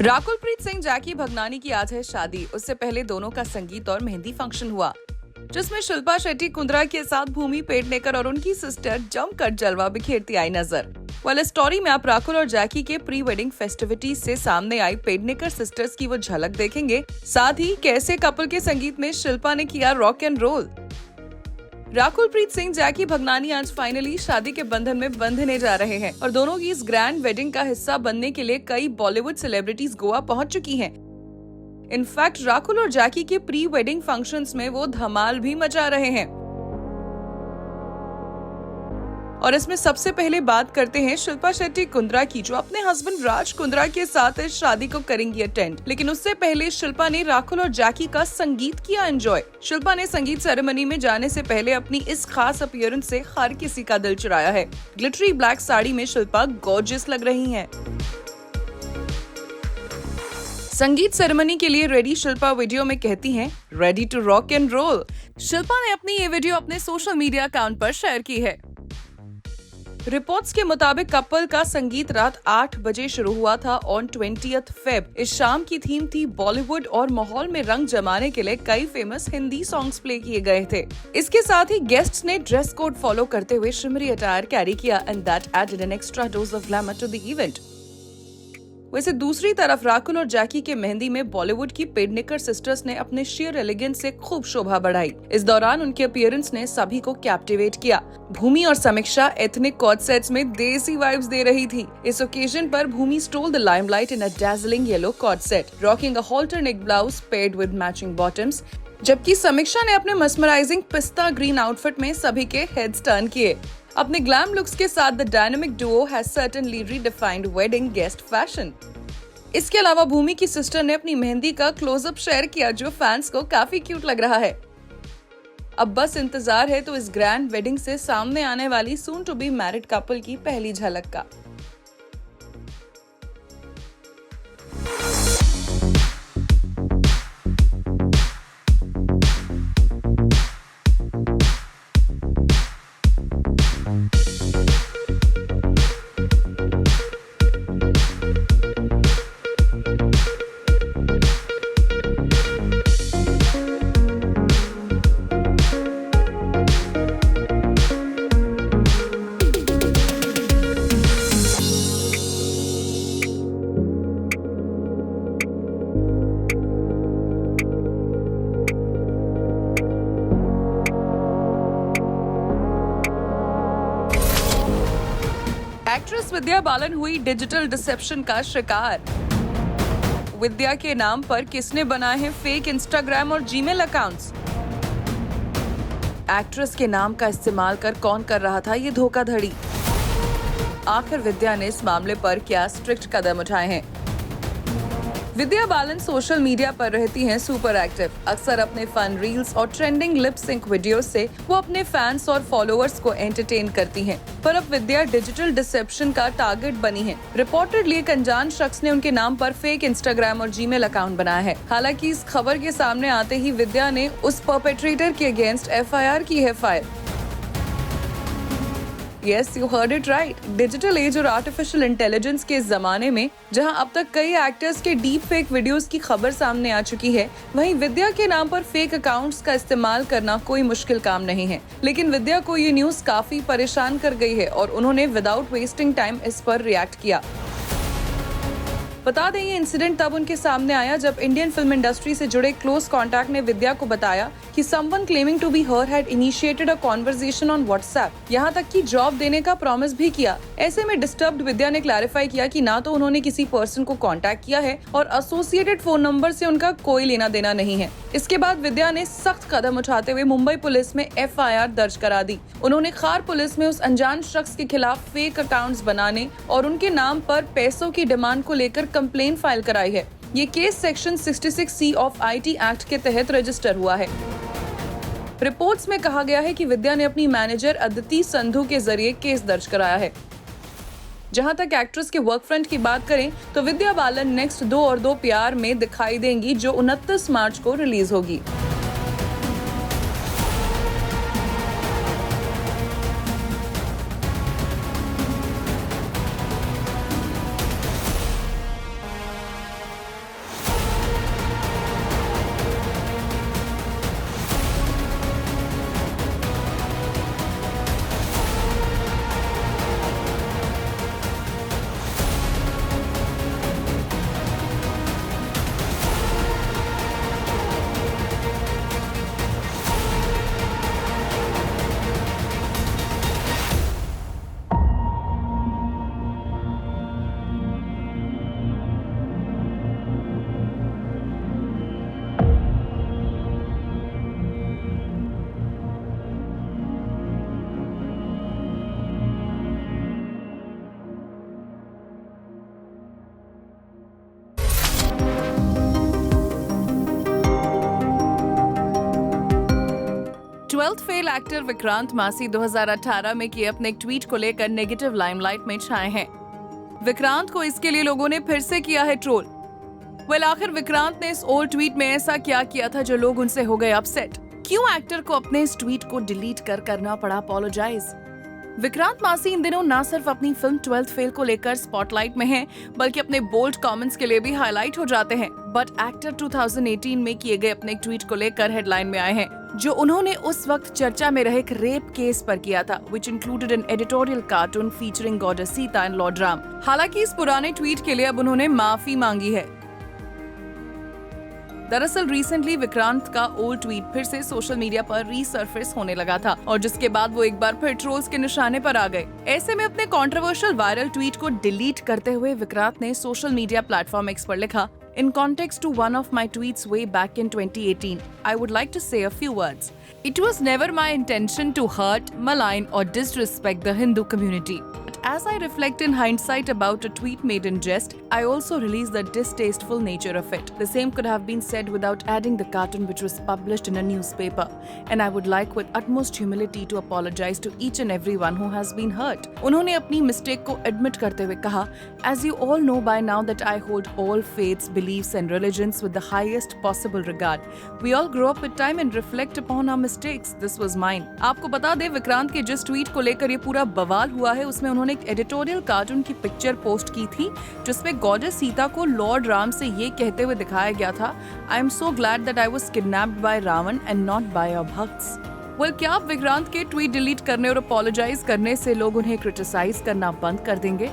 राकुल प्रीत सिंह जैकी भगनानी की आज है शादी। उससे पहले दोनों का संगीत और मेहंदी फंक्शन हुआ, जिसमें शिल्पा शेट्टी कुंद्रा के साथ भूमि पेडनेकर और उनकी सिस्टर जमकर जलवा बिखेरती आई नजर। इस स्टोरी में आप राकुल और जैकी के प्री वेडिंग फेस्टिविटीज से सामने आई पेडनेकर सिस्टर्स की वो झलक देखेंगे। साथ ही कैसे कपल के संगीत में शिल्पा ने किया rock and role. Rakul Preet Singh जैकी भगनानी आज फाइनली शादी के बंधन में बंधने जा रहे हैं और दोनों की इस ग्रैंड वेडिंग का हिस्सा बनने के लिए कई बॉलीवुड सेलिब्रिटीज गोवा पहुंच चुकी हैं। इनफैक्ट राकुल और जैकी के प्री वेडिंग फंक्शंस में वो धमाल भी मचा रहे हैं। और इसमें सबसे पहले बात करते हैं शिल्पा शेट्टी कुंद्रा की, जो अपने हस्बैंड राज कुंद्रा के साथ इस शादी को करेंगी अटेंड। लेकिन उससे पहले शिल्पा ने राकुल और जैकी का संगीत किया एंजॉय। शिल्पा ने संगीत सेरेमनी में जाने से पहले अपनी इस खास अपीयरेंस से हर किसी का दिल चुराया है। ग्लिटरी ब्लैक साड़ी में शिल्पा गॉर्जियस लग रही हैं। संगीत सेरेमनी के लिए रेडी शिल्पा वीडियो में कहती हैं, ready to rock and roll. Shilpa ने अपनी ये वीडियो अपने सोशल मीडिया अकाउंट पर शेयर की है। रिपोर्ट्स के मुताबिक कपल का संगीत रात 8 बजे शुरू हुआ था ऑन 20th Feb। इस शाम की थीम थी बॉलीवुड और माहौल में रंग जमाने के लिए कई फेमस हिंदी सॉन्ग्स प्ले किए गए थे। इसके साथ ही गेस्ट्स ने ड्रेस कोड फॉलो करते हुए शिमरी अटायर कैरी किया and that added an extra dose of glamour to the event. वैसे दूसरी तरफ राकुल और जैकी के मेहंदी में बॉलीवुड की पेडनेकर सिस्टर्स ने अपने शेयर एलिगेंस से खूब शोभा बढ़ाई। इस दौरान उनके अपीयरेंस ने सभी को कैप्टिवेट किया। भूमि और समीक्षा एथनिक कॉर्ड सेट्स में देसी वाइब्स दे रही थी। इस ओकेजन पर Bhumi stole the limelight in a dazzling yellow cord set, rocking a halter neck blouse paired with matching bottoms, जबकि समीक्षा ने अपने मस्मराइजिंग पिस्ता ग्रीन आउटफिट में सभी के हेड्स टर्न किए। अपने ग्लैम लुक्स के साथ the dynamic Duo has certainly redefined wedding guest fashion. इसके अलावा भूमि की सिस्टर ने अपनी मेहंदी का क्लोजअप शेयर किया, जो फैंस को काफी क्यूट लग रहा है। अब बस इंतजार है तो इस ग्रैंड वेडिंग से सामने आने वाली soon to be married couple की पहली झलक का। एक्ट्रेस विद्या बालन हुई डिजिटल डिसेप्शन का शिकार। विद्या के नाम पर किसने बनाए हैं फेक इंस्टाग्राम और जीमेल अकाउंट्स? एक्ट्रेस के नाम का इस्तेमाल कर कौन कर रहा था ये धोखाधड़ी? आखिर विद्या ने इस मामले पर क्या स्ट्रिक्ट कदम उठाए हैं? विद्या बालन सोशल मीडिया पर रहती हैं सुपर एक्टिव। अक्सर अपने फन रील्स और ट्रेंडिंग लिप सिंक वीडियोस से वो अपने फैंस और फॉलोअर्स को एंटरटेन करती हैं। पर अब विद्या डिजिटल डिसेप्शन का टारगेट बनी है। रिपोर्टेडली एक अनजान शख्स ने उनके नाम पर फेक इंस्टाग्राम और जीमेल अकाउंट बनाया है। हालांकि इस खबर के सामने आते ही विद्या ने उस परपेट्रेटर के अगेंस्ट FIR की है file. Yes, you heard it right. Digital age और आर्टिफिशियल इंटेलिजेंस के इस जमाने में जहां अब तक कई एक्टर्स के डीप फेक वीडियोस की खबर सामने आ चुकी है, वहीं विद्या के नाम पर फेक अकाउंट्स का इस्तेमाल करना कोई मुश्किल काम नहीं है। लेकिन विद्या को ये न्यूज काफी परेशान कर गई है और उन्होंने विदाउट वेस्टिंग टाइम इस पर रिएक्ट किया। बता दें, ये इंसिडेंट तब उनके सामने आया जब इंडियन फिल्म इंडस्ट्री से जुड़े क्लोज कॉन्टैक्ट ने विद्या को बताया कि someone claiming to be her had initiated a conversation on WhatsApp. यहाँ तक कि जॉब देने का प्रॉमिस भी किया। ऐसे में डिस्टर्ब्ड विद्या ने क्लैरिफाई किया कि ना तो उन्होंने किसी पर्सन को कांटेक्ट किया है और एसोसिएटेड फोन नंबर से उनका कोई लेना देना नहीं है। इसके बाद विद्या ने सख्त कदम उठाते हुए मुंबई पुलिस में FIR दर्ज करा दी। उन्होंने खार पुलिस में उस अनजान शख्स के खिलाफ फेक अकाउंट्स बनाने और उनके नाम पर पैसों की डिमांड को लेकर कंप्लेन फाइल कराई है। ये case section 66C of IT act के तहत रजिस्टर हुआ है। रिपोर्ट्स में कहा गया है कि विद्या ने अपनी मैनेजर अदिति संधू के जरिए केस दर्ज कराया है। जहां तक एक्ट्रेस के वर्क फ्रंट की बात करें तो विद्या बालन नेक्स्ट 2 और 2 प्यार में दिखाई देंगी, जो 29 मार्च को रिलीज होगी। ट्वेल्थ फेल एक्टर विक्रांत मासी 2018 में किए अपने एक ट्वीट को लेकर नेगेटिव लाइमलाइट में छाए हैं। विक्रांत को इसके लिए लोगों ने फिर से किया है ट्रोल। आखिर विक्रांत ने इस ओल्ड ट्वीट में ऐसा क्या किया था जो लोग उनसे हो गए अपसेट? क्यों एक्टर को अपने इस ट्वीट को डिलीट करना पड़ा अपोलोजाइज? विक्रांत मासी इन दिनों ना सिर्फ अपनी फिल्म ट्वेल्थ फेल को लेकर स्पॉटलाइट में हैं, बल्कि अपने बोल्ड कमेंट्स के लिए भी हाईलाइट हो जाते हैं। बट एक्टर 2018 में किए गए अपने एक ट्वीट को लेकर हेडलाइन में आए हैं, जो उन्होंने उस वक्त चर्चा में रहे एक रेप केस पर किया था, which included an editorial cartoon featuring goddess Sita and Lord Ram. हालांकि इस पुराने ट्वीट के लिए अब उन्होंने माफी मांगी है। दरअसल रिसेंटली विक्रांत का ओल्ड ट्वीट फिर से सोशल मीडिया पर रीसर्फेस होने लगा था, और जिसके बाद वो एक बार फिर ट्रोल्स के निशाने पर आ गए। ऐसे में अपने कंट्रोवर्शियल वायरल ट्वीट को डिलीट करते हुए विक्रांत ने सोशल मीडिया प्लेटफॉर्म एक्स पर लिखा, In context to one of my tweets way back in 2018, I would like to say a few words. It was never my intention to hurt, malign or disrespect the Hindu community. But as I reflect in hindsight about a tweet made in jest, I also realize the distasteful nature of it. The same could have been said without adding the cartoon which was published in a newspaper. And I would like with utmost humility to apologize to each and everyone who has been hurt. उन्होंने अपनी mistake को admit करते हुए कहा, As you all know by now that I hold all faiths, beliefs and religions with the highest possible regard. We all grow up with time and reflect upon our mistakes. This was mine. आपको बता दे विक्रांत के जिस tweet को लेकर ये पूरा बवाल हुआ है, उसमें उन्होंने एक एडिटोरियल कार्टून की पिक्चर पोस्ट की थी, जिसमें गॉडेस सीता को लॉर्ड राम से ये कहते हुए दिखाया गया था, I am so glad that I was kidnapped by Ravan and not by your bhakts. क्या आप विक्रांत के ट्वीट डिलीट करने और अपोलोजाइज करने से लोग उन्हें क्रिटिसाइज करना बंद कर देंगे?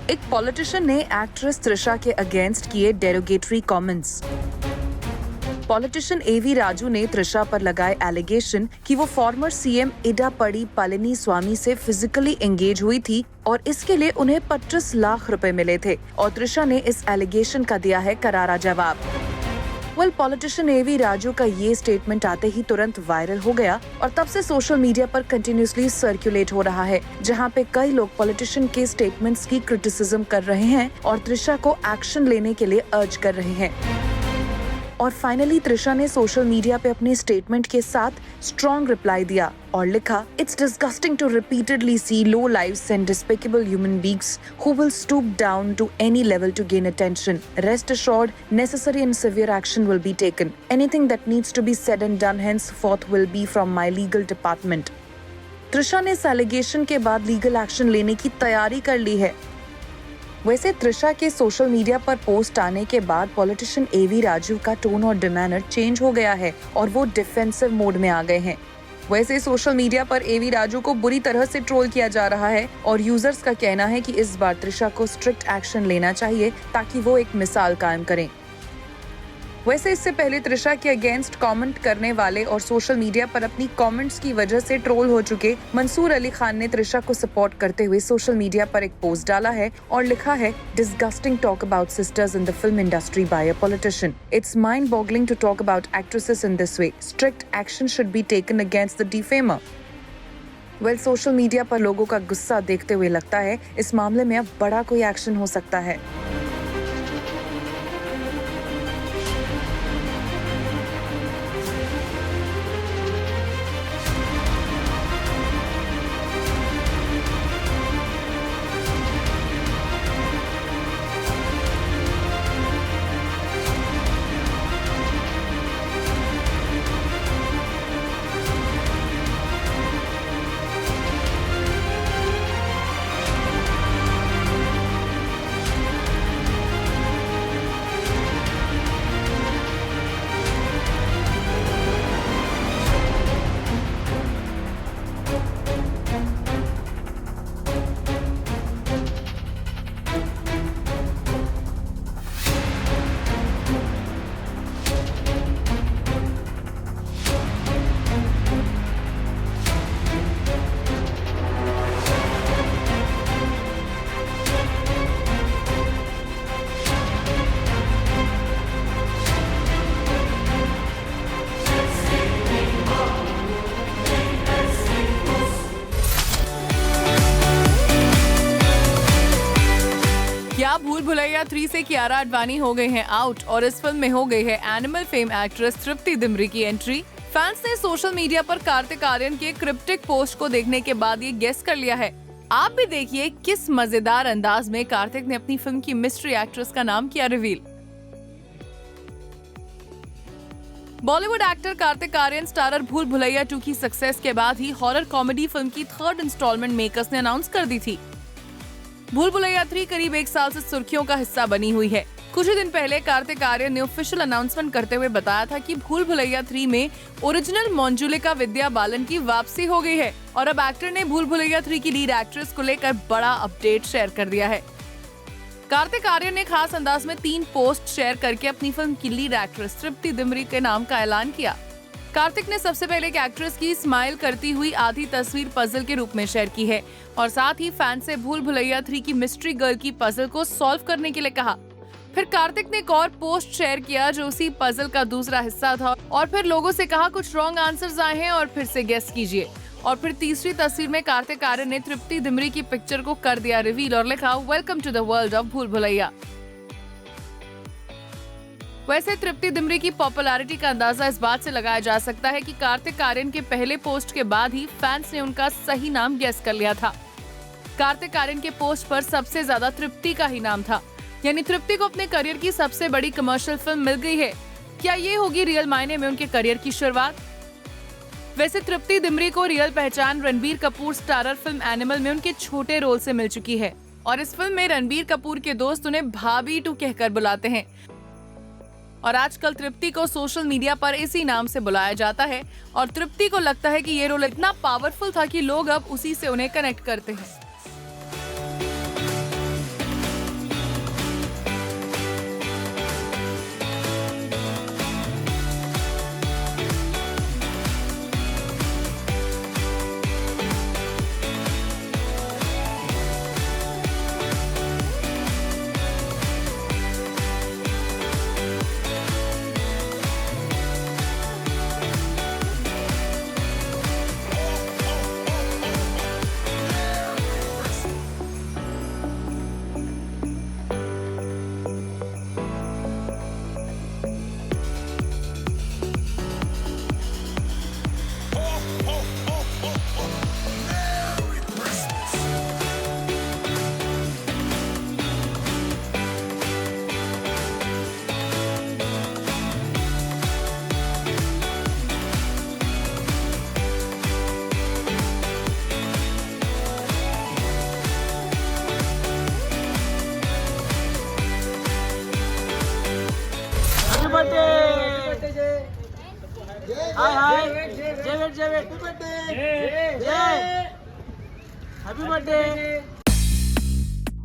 एक पॉलिटिशियन ने एक्ट्रेस त्रिशा के अगेंस्ट किए डेरोगेटरी कमेंट्स। पॉलिटिशियन एवी राजू ने त्रिशा पर लगाए एलिगेशन कि वो फॉर्मर सीएम इडापड़ी पलनीस्वामी से फिजिकली एंगेज हुई थी और इसके लिए उन्हें 25 लाख रुपए मिले थे, और त्रिशा ने इस एलिगेशन का दिया है करारा जवाब। पॉलिटिशियन एवी राजू का ये स्टेटमेंट आते ही तुरंत वायरल हो गया और तब से सोशल मीडिया पर कंटिन्यूअसली सर्कुलेट हो रहा है, जहां पे कई लोग पॉलिटिशियन के स्टेटमेंट्स की क्रिटिसिज्म कर रहे हैं और त्रिशा को एक्शन लेने के लिए अर्ज कर रहे हैं। और फाइनली त्रिशा ने सोशल मीडिया पे अपने स्टेटमेंट के साथ स्ट्रॉन्ग रिप्लाई दिया और लिखा, It's disgusting to repeatedly see low lives and despicable human beings who will stoop down to any level to gain attention. Rest assured, necessary and severe action will be taken. Anything that needs to be said and done henceforth will be from my legal department. Trisha ने इस allegation के बाद legal action लेने की तैयारी कर ली है। वैसे त्रिशा के सोशल मीडिया पर पोस्ट आने के बाद पॉलिटिशियन एवी राजू का टोन और डिमेनर चेंज हो गया है और वो डिफेंसिव मोड में आ गए हैं। वैसे सोशल मीडिया पर एवी राजू को बुरी तरह से ट्रोल किया जा रहा है और यूजर्स का कहना है कि इस बार त्रिशा को स्ट्रिक्ट एक्शन लेना चाहिए ताकि वो एक मिसाल कायम करें। वैसे इससे पहले त्रिशा के अगेंस्ट कमेंट करने वाले और सोशल मीडिया पर अपनी कमेंट्स की वजह से ट्रोल हो चुके मंसूर अली खान ने त्रिशा को सपोर्ट करते हुए सोशल मीडिया पर एक पोस्ट डाला है और लिखा है, Disgusting talk about sisters in the film industry by a politician. It's mind-boggling to talk about actresses in this way. Strict action should be taken against the defamer. Social media पर लोगों का गुस्सा देखते हुए लगता है इस मामले में अब बड़ा कोई एक्शन हो सकता है। भुलैया 3 से कियारा आडवाणी हो गई हैं आउट और इस फिल्म में हो गई है एनिमल फेम एक्ट्रेस तृप्ति दिमरी की एंट्री। फैंस ने सोशल मीडिया पर कार्तिक आर्यन के क्रिप्टिक पोस्ट को देखने के बाद ये गेस कर लिया है। आप भी देखिए किस मजेदार अंदाज में कार्तिक ने अपनी फिल्म की मिस्ट्री एक्ट्रेस का नाम किया reveal. Bollywood actor Kartik Aaryan starrer Bhool Bhulaiyaa 2 की सक्सेस के बाद ही हॉरर कॉमेडी फिल्म की 3rd इंस्टॉलमेंट मेकर्स ने अनाउंस कर दी थी। भूल भुलैया 3 करीब 1 साल से सुर्खियों का हिस्सा बनी हुई है। कुछ ही दिन पहले कार्तिक आर्यन ने ऑफिशियल अनाउंसमेंट करते हुए बताया था कि भूल भुलैया 3 में ओरिजिनल मंजुलिका विद्या बालन की वापसी हो गई है और अब एक्टर ने भूल भुलैया 3 की लीड एक्ट्रेस को लेकर बड़ा अपडेट शेयर कर दिया है। कार्तिक आर्यन ने खास अंदाज में 3 पोस्ट शेयर करके अपनी फिल्म की लीड एक्ट्रेस तृप्ति दिमरी के नाम का ऐलान किया। कार्तिक ने सबसे पहले एक एक्ट्रेस की स्माइल करती हुई आधी तस्वीर पजल के रूप में शेयर की है और साथ ही फैन से भूल भुलैया 3 की मिस्ट्री गर्ल की पजल को सॉल्व करने के लिए कहा। फिर कार्तिक ने एक और पोस्ट शेयर किया जो उसी पजल का दूसरा हिस्सा था और फिर लोगों से कहा कुछ रॉन्ग आंसर्स आए हैं और फिर से गेस कीजिए। और फिर तीसरी तस्वीर में कार्तिक आर्यन ने तृप्ति दिमरी की पिक्चर को कर दिया रिवील और लिखा welcome to the world of Bhool Bhulaiyaa. वैसे तृप्ति दिमरी की पॉपुलैरिटी का अंदाजा इस बात से लगाया जा सकता है कि कार्तिक आर्यन के पहले पोस्ट के बाद ही फैंस ने उनका सही नाम गेस कर लिया था। कार्तिक आर्यन के पोस्ट पर सबसे ज्यादा तृप्ति का ही नाम था, यानी तृप्ति को अपने करियर की सबसे बड़ी कमर्शियल फिल्म मिल गई है। क्या ये होगी रियल मायने में उनके करियर की शुरुआत? वैसे तृप्ति दिमरी को रियल पहचान Ranbir Kapoor starrer film animal में उनके छोटे रोल से मिल चुकी है और इस फिल्म में रणबीर कपूर के दोस्त उन्हें भाभी टू कहकर बुलाते हैं और आजकल तृप्ति को सोशल मीडिया पर इसी नाम से बुलाया जाता है और तृप्ति को लगता है कि ये रोल इतना पावरफुल था कि लोग अब उसी से उन्हें कनेक्ट करते हैं।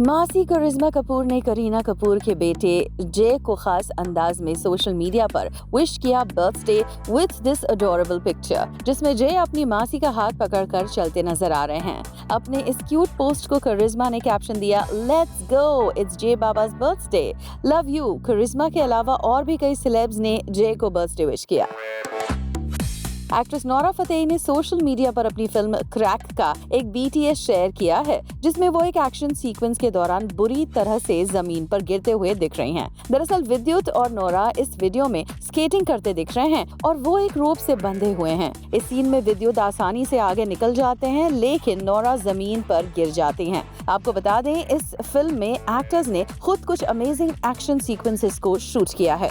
मासी करिश्मा कपूर ने करीना कपूर के बेटे जय को खास अंदाज में सोशल मीडिया पर विश किया birthday with this adorable picture, जिसमें जय अपनी मासी का हाथ पकड़कर चलते नजर आ रहे हैं। अपने इस क्यूट पोस्ट को करिश्मा ने कैप्शन दिया, लेट्स गो, इट्स जय बाबा's बर्थडे, लव यू। करिश्मा के अलावा और भी कई सेलेब्स ने जय को बर्थडे विश किया। एक्ट्रेस नोरा फतेही ने सोशल मीडिया पर अपनी फिल्म क्रैक का एक BTS शेयर किया है, जिसमें वो एक एक्शन सीक्वेंस के दौरान बुरी तरह से जमीन पर गिरते हुए दिख रही हैं। दरअसल विद्युत और नोरा इस वीडियो में स्केटिंग करते दिख रहे हैं और वो एक रोप से बंधे हुए हैं। इस सीन में विद्युत आसानी से आगे निकल जाते हैं, लेकिन नोरा जमीन पर गिर जाती हैं। आपको बता दें, इस फिल्म में एक्टर्स ने खुद कुछ अमेजिंग एक्शन सीक्वेंसेस को शूट किया है।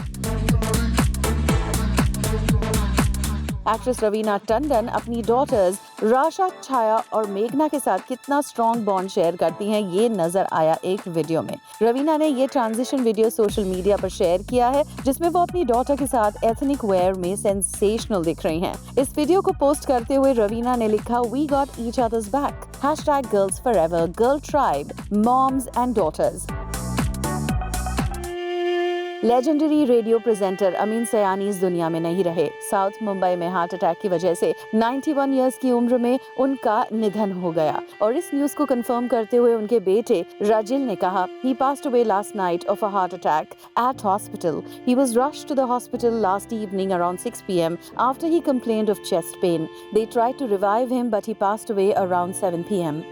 एक्ट्रेस रवीना टंडन अपनी डॉटर्स राशा, छाया और मेघना के साथ कितना स्ट्रॉन्ग बॉन्ड शेयर करती हैं, ये नजर आया एक वीडियो में। रवीना ने ये ट्रांजिशन वीडियो सोशल मीडिया पर शेयर किया है, जिसमें वो अपनी डॉटर के साथ एथनिक वेयर में सेंसेशनल दिख रही हैं। इस वीडियो को पोस्ट करते हुए रवीना ने लिखा, we got each other's back, #girls forever, girl tribe, moms and daughters. Legendary radio presenter Ameen Sayani इस दुनिया में नहीं रहे। साउथ मुंबई में हार्ट अटैक की वजह से 91 इयर्स की उम्र में उनका निधन हो गया और इस न्यूज को कंफर्म करते हुए उनके बेटे राजिल ने कहा, he passed away last night of a heart attack at hospital. He was rushed to the hospital last evening around 6 p.m. after he complained of chest pain. They tried to revive him but he passed away around 7 p.m.